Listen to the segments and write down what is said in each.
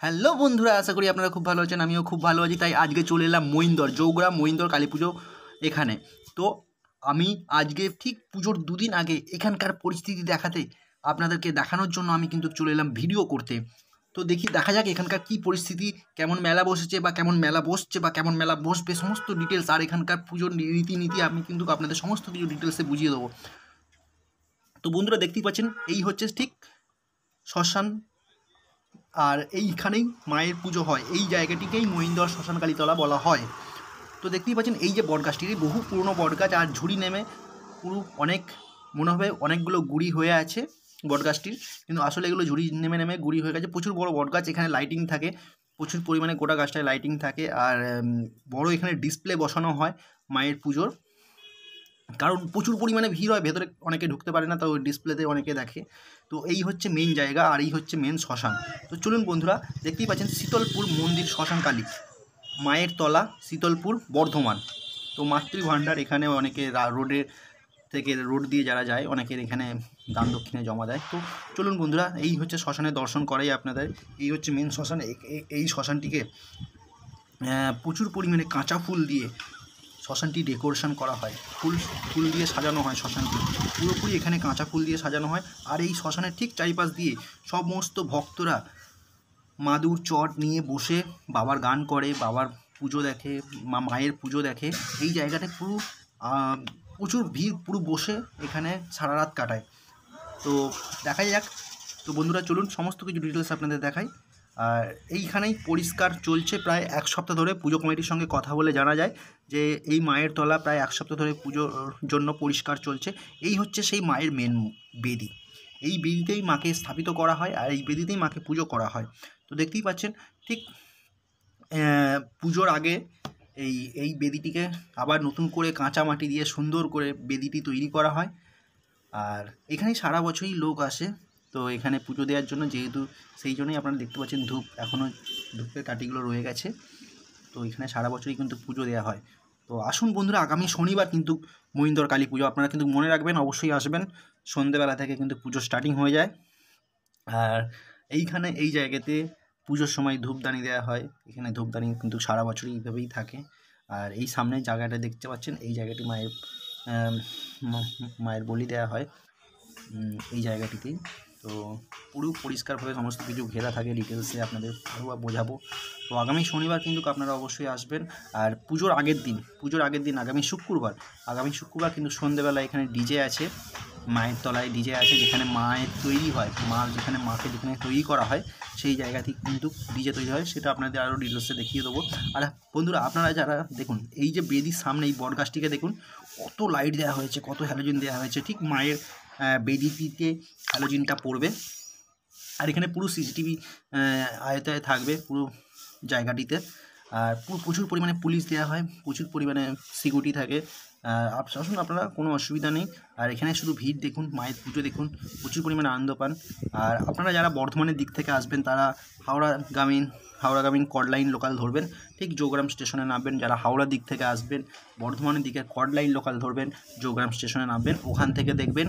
Hello বন্ধুরা, আশা করি আপনারা খুব ভালো আছেন। আমিও খুব ভালো আছি। তাই আজকে চলে এলাম মহিন্দর জৌগ্রাম মহিন্দর কালী পুজো এখানে। তো আমি আজকে ঠিক পুজোর দুদিন আগে এখানকার পরিস্থিতি দেখাতে আপনাদেরকে দেখানোর জন্য আমি কিন্তু চলে এলাম ভিডিও করতে। তো দেখা যাক এখানকার কী পরিস্থিতি, কেমন মেলা বসেছে বা কেমন মেলা বসছে বা কেমন মেলা বসবে, সমস্ত ডিটেলস আর এখানকার পুজোর রীতিনীতি আমি কিন্তু আপনাদের সমস্ত কিছু ডিটেলসে বুঝিয়ে দেবো। তো বন্ধুরা দেখতেই পাচ্ছেন, এই হচ্ছে ঠিক শ্মশান, আর এইখানেই মায়ের পুজো হয়। এই জায়গাটিকেই মহিন্দর শ্মশান কালীতলা বলা হয়। তো দেখতেই পাচ্ছেন এই যে বটগাছটি, বহু পুরনো বটগাছ, আর ঝুড়ি নেমে পুরো অনেক মনে হবে অনেকগুলো গুড়ি হয়ে আছে বটগাছটির, কিন্তু আসলে এগুলো ঝুড়ি নেমে নেমে গুড়ি হয়ে গেছে। প্রচুর বড় বটগাছ, এখানে লাইটিং থাকে প্রচুর পরিমাণে, গোটা গাছটায় লাইটিং থাকে। আর বড় এখানে ডিসপ্লে বসানো হয় মায়ের পুজোর, কারণ প্রচুর পরিমাণে ভিড় হয়, ভেতরে অনেকে ঢুকতে পারে না, তো ডিসপ্লেতে অনেকে দেখে। তো এই হচ্ছে মেইন জায়গা, আর এই হচ্ছে মেন শ্মশান। তো চলুন বন্ধুরা, দেখতেই পাচ্ছেন শীতলপুর মন্দির শ্মশান কালী, মায়ের তলা, শীতলপুর, বর্ধমান। তো মাতৃভাণ্ডার, এখানে অনেকে রোডে থেকে রোড দিয়ে যারা যায় অনেকের এখানে দান দক্ষিণে জমা দেয়। তো চলুন বন্ধুরা, এই হচ্ছে শ্মশানের দর্শন করাই আপনাদের। এই হচ্ছে মেন শ্মশান। এই শ্মশানটিকে প্রচুর পরিমাণে কাঁচা ফুল দিয়ে শ্মশানটি ডেকোরেশন করা হয়, ফুল দিয়ে সাজানো হয় শ্মশানটি, পুরোপুরি এখানে কাঁচা ফুল দিয়ে সাজানো হয়। আর এই শ্মশানের ঠিক চারিপাশ দিয়ে সমস্ত ভক্তরা মাদুর চট নিয়ে বসে বাবার গান করে, বাবার পুজো দেখে, মায়ের পুজো দেখে। এই জায়গাটা পুরো প্রচুর ভিড়, পুরো বসে এখানে সারা রাত কাটায়। তো দেখাই যাক। তো বন্ধুরা চলুন সমস্ত কিছু ডিটেলস আপনাদের দেখাই। আর এইখানেই পরিষ্কার চলছে প্রায় এক সপ্তাহ ধরে। পুজো কমিটির সঙ্গে কথা বলে জানা যায় যে এই মায়ের তলা প্রায় এক সপ্তাহ ধরে পুজোর জন্য পরিষ্কার চলছে। এই হচ্ছে সেই মায়ের মেন বেদি। এই বেদিতেই মাকে স্থাপিত করা হয়, আর এই বেদিতেই মাকে পুজো করা হয়। তো দেখতেই পাচ্ছেন ঠিক পুজোর আগে এই বেদিটিকে আবার নতুন করে কাঁচা মাটি দিয়ে সুন্দর করে বেদিটি তৈরি করা হয়। আর এখানে সারা বছরই লোক আসে তো এখানে পুজো দেওয়ার জন্য, যেহেতু সেই জন্যই আপনারা দেখতে পাচ্ছেন এখনও ধূপের কাঠিগুলো রয়ে গেছে। তো এখানে সারা বছরই কিন্তু পুজো দেওয়া হয়। তো আসুন বন্ধুরা, আগামী শনিবার কিন্তু মহিন্দর কালী পুজো, আপনারা কিন্তু মনে রাখবেন, অবশ্যই আসবেন। সন্ধ্যেবেলা থেকে কিন্তু পুজো স্টার্টিং হয়ে যায়। আর এইখানে এই জায়গাতে পুজোর সময় ধূপদানি দেওয়া হয়। এখানে ধূপদানি কিন্তু সারা বছরই এইভাবেই থাকে। আর এই সামনের জায়গাটা দেখতে পাচ্ছেন, এই জায়গাটি মায়ের বলি দেওয়া হয় এই জায়গাটিতেই। তো পুরো পরিষ্কারভাবে সমস্ত কিছু ঘেরা থাকে, ডিটেলসে আপনাদের আরও বোঝাবো। তো আগামী শনিবার কিন্তু আপনারা অবশ্যই আসবেন। আর পুজোর আগের দিন আগামী শুক্রবার কিন্তু সন্ধ্যেবেলা এখানে ডিজে আছে, মায়ের তলায় ডিজে আছে, যেখানে মায়ের তৈরি হয়, মাকে যেখানে তৈরি করা হয় সেই জায়গাতেই কিন্তু ডিজে তৈরি হয়। সেটা আপনাদের আরও ডিটেলসে দেখিয়ে দেবো। আর বন্ধুরা, আপনারা যারা দেখুন, এই যে বেদির সামনে এই বটগাছটিকে দেখুন, কত লাইট দেওয়া হয়েছে, কত হ্যালোজিন দেওয়া হয়েছে। ঠিক মায়ের বেদিটিতে হ্যালোজিনটা পড়বে। আর এখানে পুরো সিসিটিভি আয়তায় থাকবে পুরো জায়গাটিতে। আর প্রচুর পরিমাণে পুলিশ দেওয়া হয়, প্রচুর পরিমাণে সিকিউরিটি থাকে। আসুন আপনারা, কোনো অসুবিধা নেই। আর এখানে শুধু ভিড় দেখুন, মায়ের পুজো দেখুন, প্রচুর পরিমাণে আনন্দ পান। আর আপনারা যারা বর্ধমানের দিক থেকে আসবেন তারা হাওড়াগামীন কর্ডলাইন লোকাল ধরবেন, ঠিক জৌগ্রাম স্টেশনে নামবেন। যারা হাওড়ার দিক থেকে আসবেন, বর্ধমানের দিকে কর্ডলাইন লোকাল ধরবেন, জৌগ্রাম স্টেশনে নামবেন। ওখান থেকে দেখবেন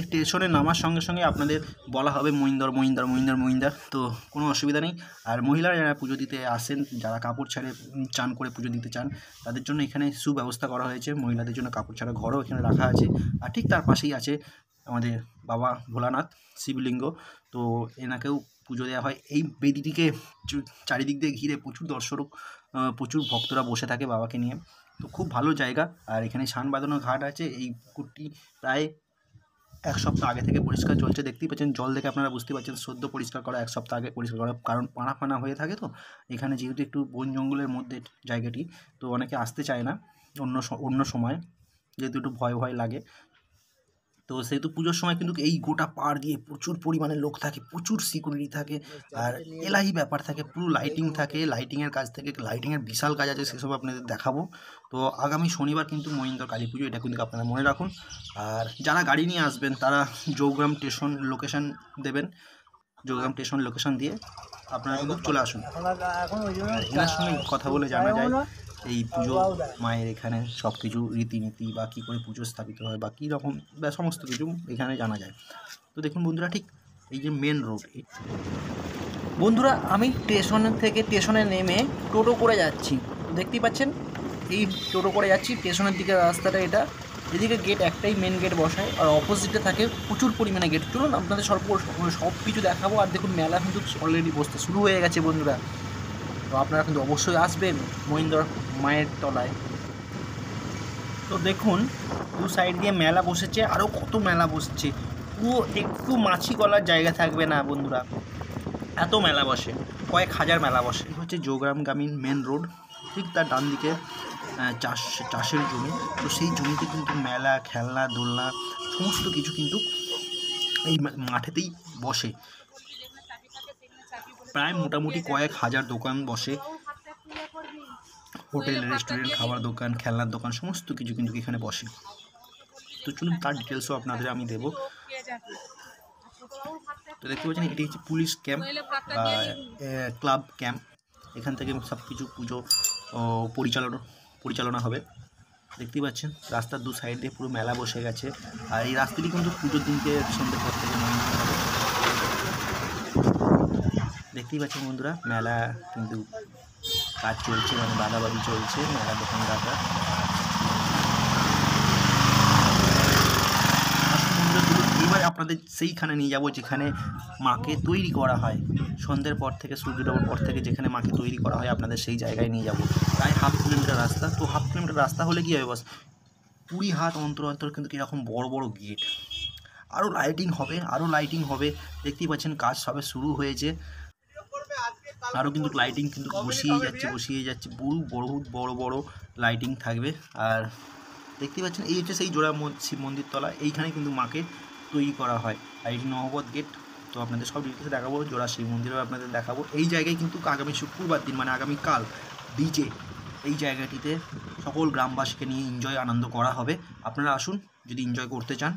স্টেশনে নামার সঙ্গে সঙ্গে আপনাদের বলা হবে মহিন্দর। তো কোনো অসুবিধা নেই। আর মহিলারা যারা পুজো দিতে আসেন, যারা কাপড় ছেড়ে চান করে পুজো দিতে চান, তাদের জন্য এখানে সুব্যবস্থা করা হয়েছে। মহিলাদের জন্য কাপড় ছাড়া ঘরও এখানে রাখা আছে। আর ঠিক তার পাশেই আছে আমাদের বাবা ভোলানাথ শিবলিঙ্গ। তো এনাকেও পুজো দেওয়া হয়। এই বেদিটিকে চারিদিক দিয়ে ঘিরে প্রচুর ভক্তরা বসে থাকে বাবাকে নিয়ে। তো খুব ভালো জায়গা। আর এখানে শান বাঁধানো ঘাট আছে। এই পুকুরটি প্রায় এক সপ্তাহ আগে থেকে পরিষ্কার চলছে। দেখতেই পাচ্ছেন, জল দেখে আপনারা বুঝতে পারছেন সদ্য পরিষ্কার করা, এক সপ্তাহ আগে পরিষ্কার করা, কারণ পানা হয়ে থাকে। তো এখানে যেহেতু একটু বন জঙ্গলের মধ্যে জায়গাটি, তো অনেকে আসতে চায় না অন্য সময়, যেহেতু একটু ভয় লাগে। তো সেহেতু পুজোর সময় কিন্তু এই গোটা পাড় দিয়ে প্রচুর পরিমাণে লোক থাকে, প্রচুর সিকিউরিটি থাকে, আর এলাহি ব্যাপার থাকে, পুরো লাইটিং থাকে। লাইটিংয়ের বিশাল কাজ আছে, সেসব আপনাদের দেখাবো। তো আগামী শনিবার কিন্তু মহিন্দর কালী পুজো, এটা কিন্তু আপনারা মনে রাখুন। আর যারা গাড়ি নিয়ে আসবেন তারা জৌগ্রাম স্টেশন লোকেশান দেবেন, জৌগ্রাম স্টেশন লোকেশান দিয়ে আপনারা কিন্তু চলে আসুন। এনার সঙ্গে কথা বলে জানা যায় এই পুজো মায়ের এখানে সব কিছু রীতিনীতি, বা কী করে পুজো স্থাপিত হয়, বা কী রকম, বা সমস্ত কিছু এখানে জানা যায়। তো দেখুন বন্ধুরা, ঠিক এই যে মেন রোড, বন্ধুরা আমি স্টেশনে নেমে টোটো করে যাচ্ছি, দেখতেই পাচ্ছেন এই টোটো করে যাচ্ছি স্টেশনের দিকে রাস্তাটা এটা। এদিকে গেট একটাই মেন গেট বসায় আর অপোজিটে থাকে প্রচুর পরিমাণে গেট। চলুন আপনাদের সব কিছু দেখাবো। আর দেখুন মেলা কিন্তু অলরেডি বসতে শুরু হয়ে গেছে বন্ধুরা, তো আপনারা কিন্তু অবশ্যই আসবেন মহিন্দর মায়ের তলায়। তো দেখুন দু সাইড দিয়ে মেলা বসেছে, আরও কত মেলা বসছে, পুরো একটু মাছি গলার জায়গা থাকবে না বন্ধুরা, এত মেলা বসে, কয়েক হাজার মেলা বসে। এই হচ্ছে যোগগ্রাম গ্রামীণ মেন রোড, ঠিক তার ডান দিকে চাষের জমি। তো সেই জমিতে কিন্তু মেলা, খেলনা, দোলনা সমস্ত কিছু কিন্তু এই মাঠেতেই বসে। প্রায় মোটামুটি কয়েক হাজার দোকান বসে, হোটেল, রেস্টুরেন্ট, খাবার দোকান, খেলনার দোকান সমস্ত কিছু কিন্তু এখানে বসে। তো চলুন তার ডিটেলসও আপনাদের আমি দেবো। তো দেখতে পাচ্ছেন এটি হচ্ছে পুলিশ ক্যাম্প বা ক্লাব ক্যাম্প। এখান থেকে সব কিছু পুজো পরিচালনা হবে। দেখতেই পাচ্ছেন রাস্তার দু সাইড দিয়ে পুরো মেলা বসে গেছে। আর এই রাস্তাটি কিন্তু পুজোর দিনকে সন্ধ্যে পর থেকে হবে। দেখতেই পাচ্ছেন বন্ধুরা মেলা কিন্তু কাজ চলছে, মানে বাঁধাবাঁধি চলছে মেলা দোকানদাররা। এবার আপনাদের সেইখানে নিয়ে যাব যেখানে মাকে তৈরি করা হয়, সন্ধ্যের পর থেকে সূর্য ডোবার পর থেকে যেখানে মাকে তৈরি করা হয় আপনাদের সেই জায়গায় নিয়ে যাব। প্রায় হাফ কিলোমিটার রাস্তা। তো হাফ কিলোমিটার রাস্তা হলে কী হবে বস, 20 হাত অন্তর কিন্তু কীরকম বড় বড় গেট, আরও লাইটিং হবে। দেখতেই পাচ্ছেন কাজ সবে শুরু হয়েছে, আরও কিন্তু লাইটিং কিন্তু বসিয়ে যাচ্ছে বহুত বড় বড় লাইটিং থাকবে। আর দেখতেই পাচ্ছেন এই হচ্ছে সেই জোড়া শিব মন্দির তলা, এইখানে কিন্তু মাকে তৈরি করা হয়। আর এটি নহবত গেট। তো আপনাদের সব ডিটেলসে দেখাবো, জোড়া শিব মন্দিরও আপনাদের দেখাবো। এই জায়গায় কিন্তু আগামী শুক্রবার দিন মানে আগামীকাল ডিজে এই জায়গাটিতে সকল গ্রামবাসীকে নিয়ে আনন্দ করা হবে। আপনারা আসুন যদি এনজয় করতে চান।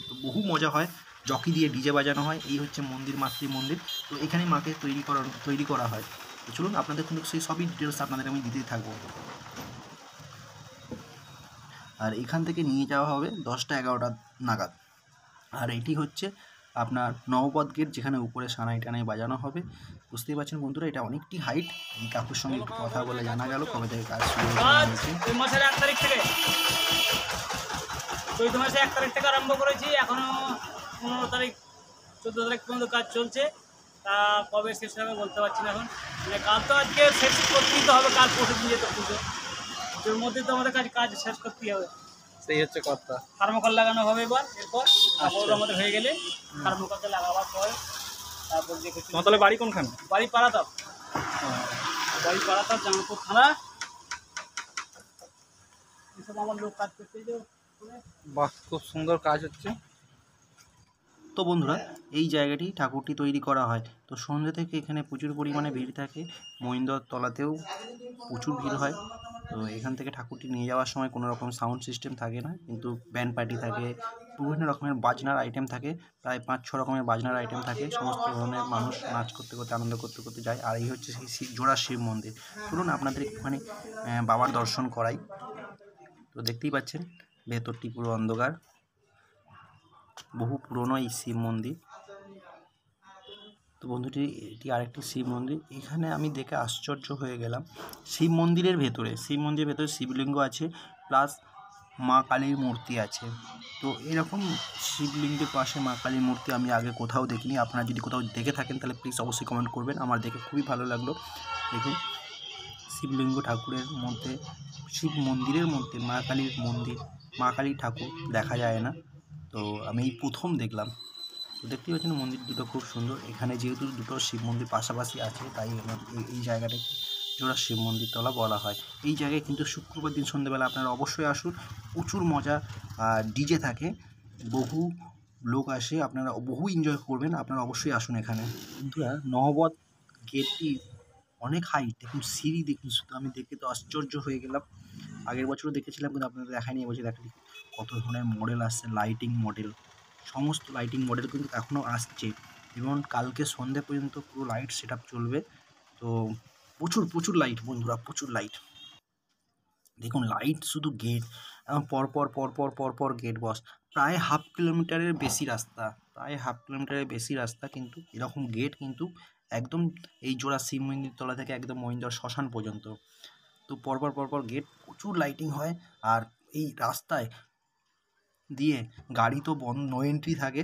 তো বহু মজা হয়, জকি দিয়ে ডিজে বাজানো হয়। এই হচ্ছে মাতৃ মন্দির। তো এখানে মাকে তৈরি করা হয়। তো চলুন আপনাদের কিন্তু সেই সবই ডিটেলস আপনাদের আমি দিতেই থাকবো। আর এখান থেকে নিয়ে যাওয়া হবে 10টা-11টা নাগাদ। আর এটি হচ্ছে আপনার নহবত গেট, যেখানে উপরে সানাই টানাই বাজানো হবে। বুঝতেই পারছেন বন্ধুরা এটা অনেকটি হাইট। এই কাকুর সঙ্গে একটু কথা বলে জানা গেল কবে থেকে কাজ শুরু হয়েছে। মাসের 1 তারিখ থেকে, চৈত্র মাসে 1 তারিখ থেকে আরম্ভ করেছি, এখনো 15 তারিখ 14 তারিখ পর্যন্ত কাজ চলছে। তা কবে শেষ হবে বলতে পারছি না এখন, মানে কাল তো আজকে শেষ করতেই তো হবে, কাল পরশু দিন যেতে পুজো, পুজোর মধ্যে তো আমাদের কাজ শেষ করতেই হবে। সেই হচ্ছে কথা। থার্মোকল লাগানো হবে এরপর আমাদের হয়ে গেলে থার্মোকলটা লাগাবার পর তারপর দেখে। তাহলে বাড়ি কোনখানে? বাড়ি পাড়াতাম, জামালপুর থানা। এসব আমার লোক কাজ করতে। বাহ, খুব সুন্দর কাজ হচ্ছে। তো বন্ধুরা এই জায়গাটি ঠাকুরটি তৈরি করা হয়। তো সন্ধ্যে থেকে এখানে প্রচুর পরিমাণে ভিড় থাকে, মহিন্দর তলাতেও প্রচুর ভিড় হয়। তো এখান থেকে ঠাকুরটি নিয়ে যাওয়ার সময় কোনো রকম সাউন্ড সিস্টেম থাকে না, কিন্তু ব্যান্ড পার্টি থাকে, বিভিন্ন রকমের বাজনার আইটেম থাকে, প্রায় 5-6 রকমের বাজনার আইটেম থাকে। সমস্ত ধরনের মানুষ নাচ করতে করতে আনন্দ করতে করতে যায়। আর এই হচ্ছে সেই জোড়া শিব মন্দির। চলুন আপনাদের একটুখানি বাবার দর্শন করাই। তো দেখতেই পাচ্ছেন ভেতরটি পুরো অন্ধকার, বহু পুরনো এই শিব মন্দির। তো বন্ধুটি এটি আরেকটি শিব মন্দির। এখানে আমি দেখে আশ্চর্য হয়ে গেলাম, শিব মন্দিরের ভেতরে শিবলিঙ্গ আছে, প্লাস মা কালীর মূর্তি আছে। তো এরকম শিবলিঙ্গের পাশে মা কালীর মূর্তি আমি আগে কোথাও দেখিনি। আপনারা যদি কোথাও দেখে থাকেন তাহলে প্লিজ অবশ্যই কমেন্ট করবেন। আমার দেখে খুবই ভালো লাগলো। দেখুন শিবলিঙ্গ ঠাকুরের মধ্যে, শিব মন্দিরের মধ্যে মা কালীর ঠাকুর দেখা যায় না। তো আমি এই প্রথম দেখলাম। তো দেখতেই পাচ্ছেন মন্দির দুটো খুব সুন্দর। এখানে যেহেতু দুটো শিব মন্দির পাশাপাশি আছে তাই এই জায়গাটাকে জোড়া শিব মন্দির তলা বলা হয়। এই জায়গায় কিন্তু শুক্রবার দিন সন্ধ্যেবেলা আপনারা অবশ্যই আসুন, প্রচুর মজা। ডিজে থাকে, বহু লোক আসে, আপনারা বহু এনজয় করবেন। আপনারা অবশ্যই আসুন এখানে। বন্ধুরা নহবত গেটটি অনেক হাইট, দেখুন সিঁড়ি দেখুন, শুধু আমি দেখে তো আশ্চর্য হয়ে গেলাম। আগের বছরও দেখেছিলাম কিন্তু আপনাদের দেখায়নি, এবছর দেখালি। কত ধরনের মডেল আসছে, সমস্ত লাইটিং মডেল কিন্তু এখনও আসছে, এবং কালকে সন্ধ্যে পর্যন্ত পুরো লাইট সেট আপ চলবে। তো প্রচুর লাইট বন্ধুরা, প্রচুর লাইট। দেখুন লাইট শুধু গেট পর গেট বস। প্রায় হাফ কিলোমিটারের বেশি রাস্তা, কিন্তু এরকম গেট কিন্তু একদম এই জোড়া শিব মন্দির তলা থেকে একদম মহিন্দর শ্মশান পর্যন্ত। তো পরপর পরপর গেট, প্রচুর লাইটিং হয়। আর এই রাস্তায় দিয়ে গাড়ি তো বন্ধ, নো এন্ট্রি থাকে।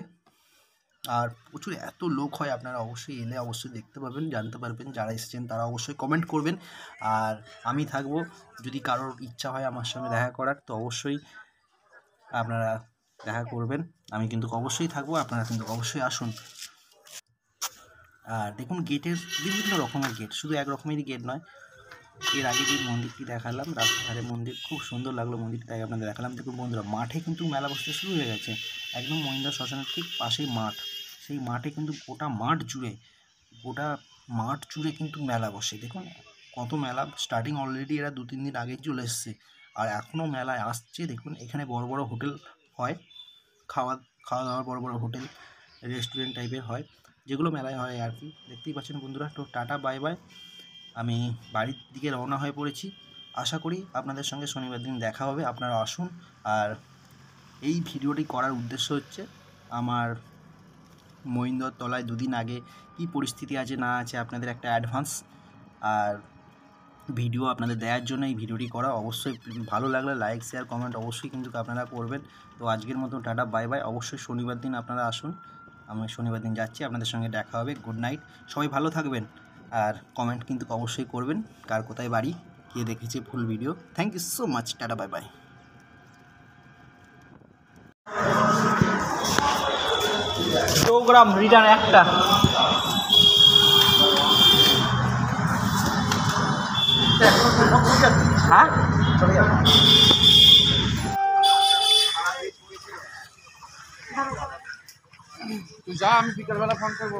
আর প্রচুর এত লোক হয়, আপনারা অবশ্যই এলে অবশ্যই দেখতে পাবেন, জানতে পারবেন। যারা এসেছেন তারা অবশ্যই কমেন্ট করবেন। আর আমি থাকবো, যদি কারোর ইচ্ছা হয় আমার সঙ্গে দেখা করার তো অবশ্যই আপনারা দেখা করবেন। আমি কিন্তু অবশ্যই থাকবো, আপনারা কিন্তু অবশ্যই আসুন। আর দেখুন গেটের বিভিন্ন রকমের গেট, শুধু এক রকমেরই গেট নয়। এর আগে যে মন্দিরটি দেখালাম, রাস্তার ধারে মন্দির, খুব সুন্দর লাগলো মন্দিরটা, তাই আপনাদের দেখালাম। দেখুন বন্ধুরা, মাঠে কিন্তু মেলা বসতে শুরু হয়ে গেছে। একদম মহিন্দর শ্মশানের ঠিক পাশেই মাঠ, সেই মাঠে কিন্তু গোটা মাঠ জুড়ে কিন্তু মেলা বসে। দেখুন কত মেলা, স্টার্টিং অলরেডি এরা 2-3 দিন আগেই চলে এসছে, আর এখনও মেলায় আসছে। দেখুন এখানে বড় বড় হোটেল হয়, খাওয়া দাওয়ার বড় বড় হোটেল, রেস্টুরেন্ট টাইপের হয়, যেগুলো মেলায় হয় আর কি। দেখতেই পাচ্ছেন বন্ধুরা। তো টাটা বাই বাই, আমি বাড়ির দিকে রওনা হয়ে পড়েছি। আশা করি আপনাদের সঙ্গে শনিবার দিন দেখা হবে, আপনারা আসুন। আর এই ভিডিওটি করার উদ্দেশ্য হচ্ছে, আমার মহিন্দর তলায় 2 দিন আগে কী পরিস্থিতি আছে না আছে আপনাদের একটা অ্যাডভান্স আর ভিডিও আপনাদের দেওয়ার জন্য এই ভিডিওটি করা। অবশ্যই ভালো লাগলে লাইক শেয়ার কমেন্ট অবশ্যই কিন্তু আপনারা করবেন। তো আজকের মতো টাটা বাই বাই। অবশ্যই শনিবার দিন আপনারা আসুন, আমি শনিবার দিন যাচ্ছি, আপনাদের সঙ্গে দেখা হবে। গুড নাইট, সবাই ভালো থাকবেন। আর কমেন্ট কিন্তু অবশ্যই করবেন, কার কোথায় বাড়ি, কে দেখেছে full video. Thank you so much, tata bye bye. Program return একটা হ্যাঁ তুই যা, আমি বিকালবেলা ফোন করবো।